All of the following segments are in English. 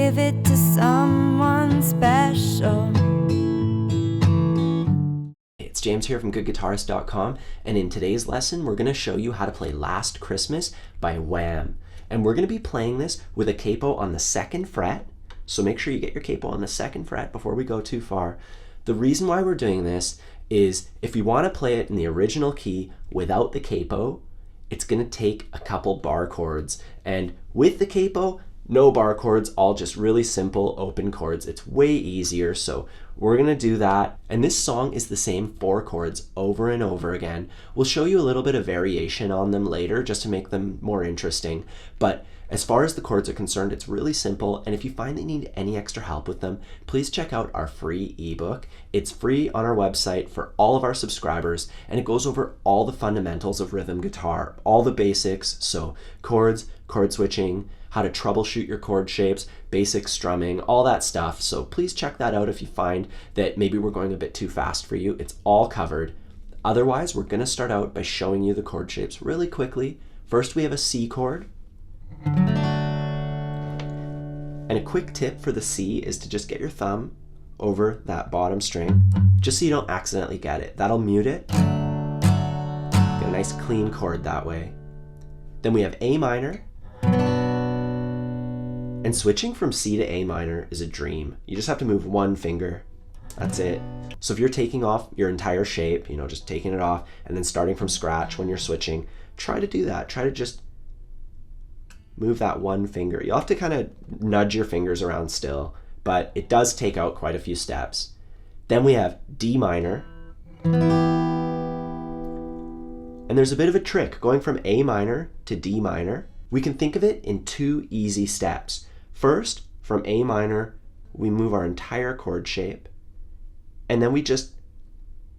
give it to someone special. It's James here from GoodGuitarist.com, and in today's lesson we're going to show you how to play Last Christmas by Wham. And we're going to be playing this with a capo on the 2nd fret, so make sure you get your capo on the 2nd fret before we go too far. The reason why we're doing this is if you want to play it in the original key without the capo, it's going to take a couple bar chords, and with the capo, no bar chords, all just really simple open chords. It's way easier, so we're gonna do that. And this song is the same 4 chords over and over again. We'll show you a little bit of variation on them later just to make them more interesting. But as far as the chords are concerned, it's really simple. And if you find that you need any extra help with them, please check out our free ebook. It's free on our website for all of our subscribers, and it goes over all the fundamentals of rhythm guitar, all the basics, so chords, chord switching, how to troubleshoot your chord shapes, basic strumming, all that stuff. So please check that out if you find that maybe we're going a bit too fast for you. It's all covered. Otherwise, we're going to start out by showing you the chord shapes really quickly. First, we have a C chord. And a quick tip for the C is to just get your thumb over that bottom string, just so you don't accidentally get it. That'll mute it. Get a nice clean chord that way. Then we have A minor. And switching from C to A minor is a dream. You just have to move one finger. That's it. So if you're taking off your entire shape, just taking it off and then starting from scratch when you're switching, try to do that. Try to just move that one finger. You'll have to kind of nudge your fingers around still, but it does take out quite a few steps. Then we have D minor. And there's a bit of a trick going from A minor to D minor. We can think of it in 2 easy steps. First, from A minor, we move our entire chord shape, and then we just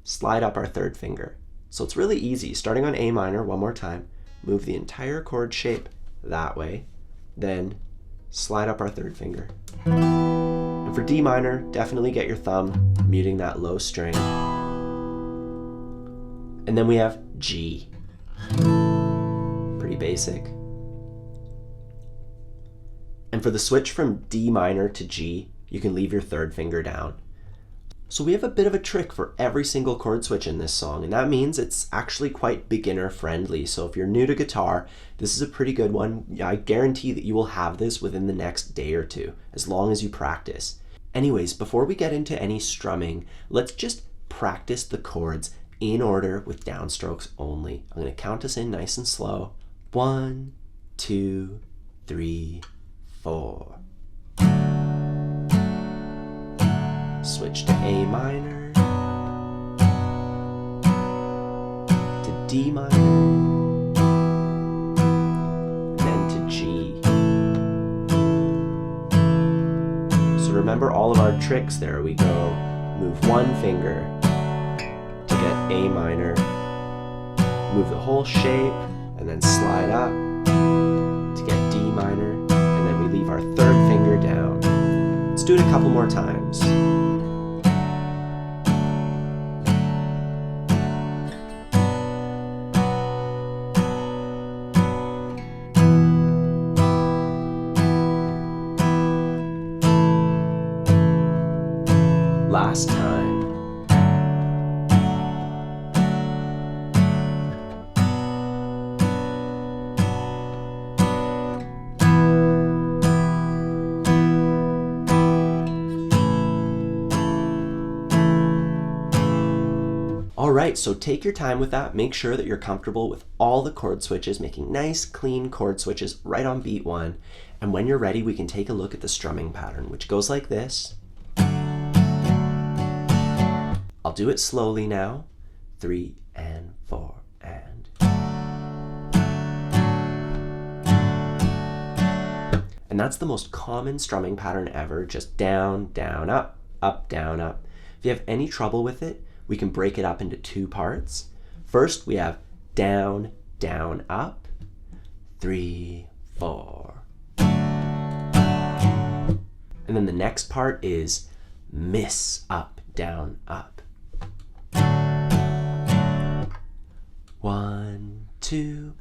slide up our 3rd finger. So it's really easy. Starting on A minor, one more time, move the entire chord shape that way, then slide up our 3rd finger. And for D minor, definitely get your thumb muting that low string. And then we have G. Pretty basic. And for the switch from D minor to G, you can leave your 3rd finger down. So we have a bit of a trick for every single chord switch in this song, and that means it's actually quite beginner friendly. So if you're new to guitar, this is a pretty good one. I guarantee that you will have this within the next day or 2, as long as you practice. Anyways, before we get into any strumming, let's just practice the chords in order with downstrokes only. I'm going to count us in nice and slow. 1, 2, 3, 4. Switch to A minor, to D minor, then to G. So remember all of our tricks. There we go. Move one finger to get A minor, move the whole shape, and then slide up to get D minor, and then we leave our 3rd finger down. Let's do it a couple more times. Last time. Alright, so take your time with that. Make sure that you're comfortable with all the chord switches, making nice, clean chord switches right on beat 1. And when you're ready, we can take a look at the strumming pattern, which goes like this. I'll do it slowly now. 3 and 4 and. And that's the most common strumming pattern ever, just down, down, up, down, up. If you have any trouble with it, we can break it up into 2 parts. First, we have down, down, up, 3, 4. And then the next part is miss, up, down, up. 1, 2,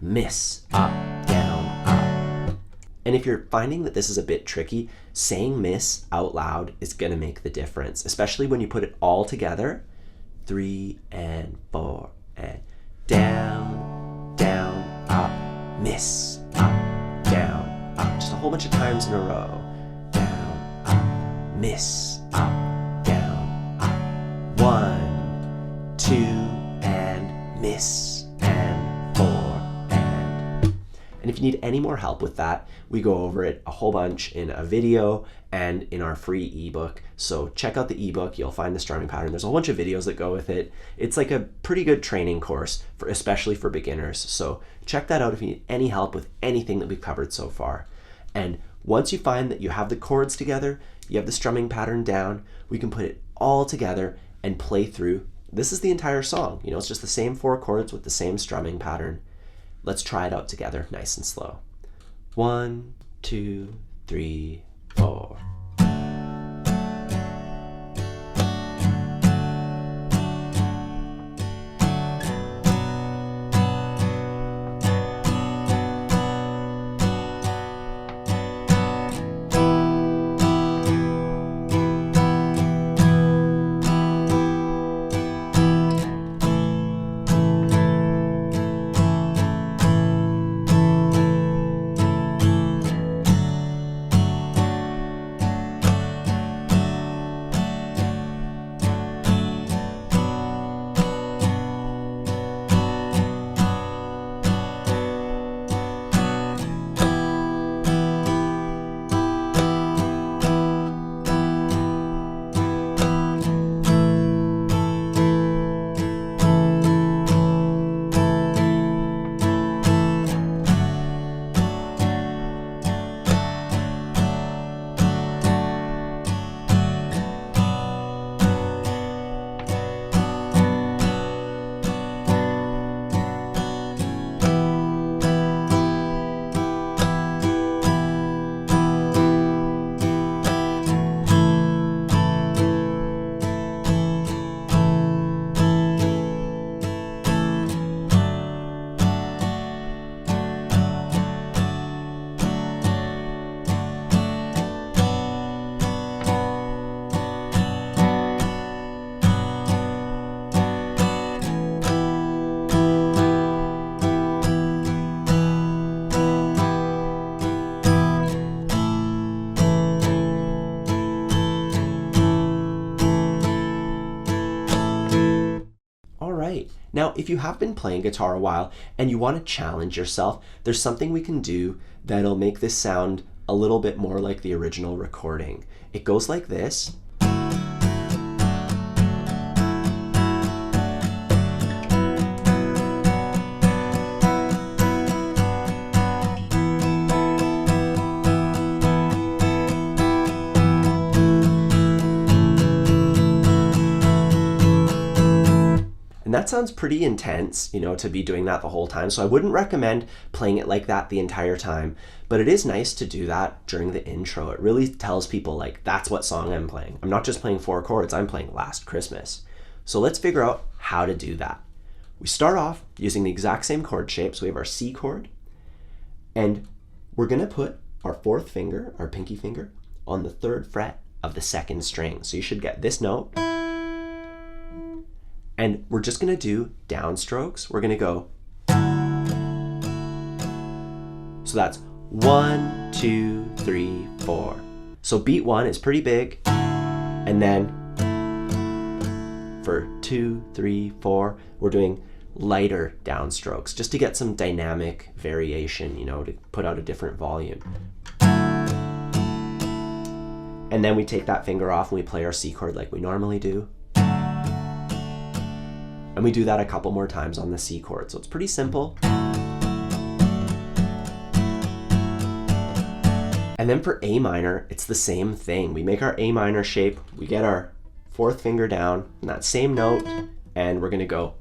miss, up, down, up. And if you're finding that this is a bit tricky, saying miss out loud is gonna make the difference, especially when you put it all together. 3 and 4 and down, down, up, miss, up, down, up. Just a whole bunch of times in a row. Down, up, miss, up, down, up. 1, 2, and miss, and 4, and if you need any more help with that, we go over it a whole bunch in a video and in our free ebook. So check out the ebook, you'll find the strumming pattern. There's a whole bunch of videos that go with it. It's like a pretty good training course, especially for beginners. So check that out if you need any help with anything that we've covered so far. And once you find that you have the chords together, you have the strumming pattern down, we can put it all together and play through. This is the entire song. It's just the same 4 chords with the same strumming pattern. Let's try it out together, nice and slow. 1, 2, 3, 4. Now, if you have been playing guitar a while and you want to challenge yourself, there's something we can do that'll make this sound a little bit more like the original recording. It goes like this. And that sounds pretty intense, to be doing that the whole time. So I wouldn't recommend playing it like that the entire time, but it is nice to do that during the intro. It really tells people like, that's what song I'm playing. I'm not just playing 4 chords, I'm playing Last Christmas. So let's figure out how to do that. We start off using the exact same chord shape. So we have our C chord, and we're gonna put our 4th finger, our pinky finger, on the 3rd fret of the 2nd string. So you should get this note. And we're just gonna do downstrokes. We're gonna go. So that's 1, 2, 3, 4. So beat 1 is pretty big. And then for 2, 3, 4, we're doing lighter downstrokes just to get some dynamic variation, to put out a different volume. And then we take that finger off and we play our C chord like we normally do. And we do that a couple more times on the C chord. So it's pretty simple. And then for A minor, it's the same thing. We make our A minor shape, we get our 4th finger down in that same note, and we're gonna go.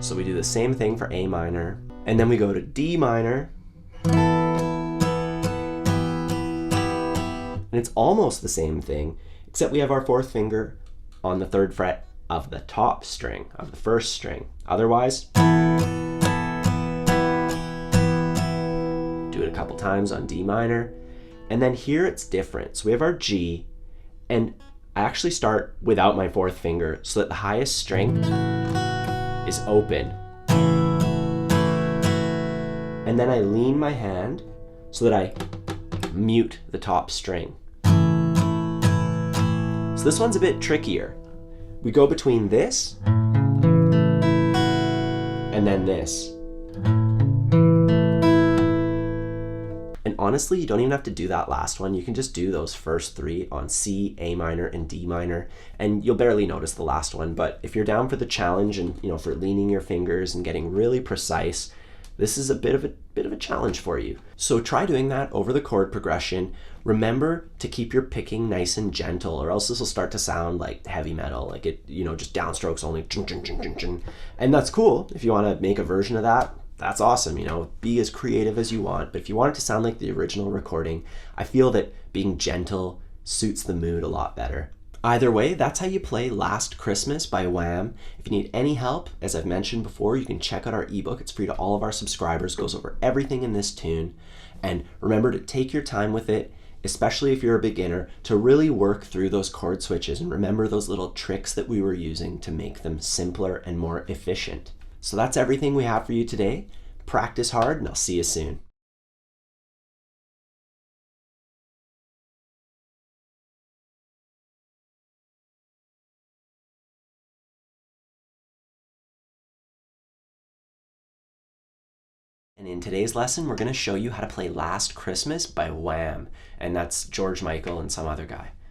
So we do the same thing for A minor, and then we go to D minor. And it's almost the same thing, except we have our 4th finger on the 3rd fret of the top string, of the 1st string. Otherwise, it a couple times on D minor. And then here it's different. So we have our G, and I actually start without my fourth finger so that the highest string is open. And then I lean my hand so that I mute the top string. So this one's a bit trickier. We go between this and then this. And honestly, you don't even have to do that last one. You can just do those first three on C, A minor, and D minor, and you'll barely notice the last one. But if you're down for the challenge and for leaning your fingers and getting really precise, this is a bit of a challenge for you. So try doing that over the chord progression. Remember to keep your picking nice and gentle, or else this will start to sound like heavy metal, like it, just downstrokes only. And that's cool. If you want to make a version of that, that's awesome. Be as creative as you want. But if you want it to sound like the original recording, I feel that being gentle suits the mood a lot better. Either way, that's how you play Last Christmas by Wham. If you need any help, as I've mentioned before, you can check out our ebook. It's free to all of our subscribers. It goes over everything in this tune. And remember to take your time with it, especially if you're a beginner, to really work through those chord switches and remember those little tricks that we were using to make them simpler and more efficient. So that's everything we have for you today. Practice hard, and I'll see you soon. And in today's lesson, we're going to show you how to play Last Christmas by Wham. And that's George Michael and some other guy.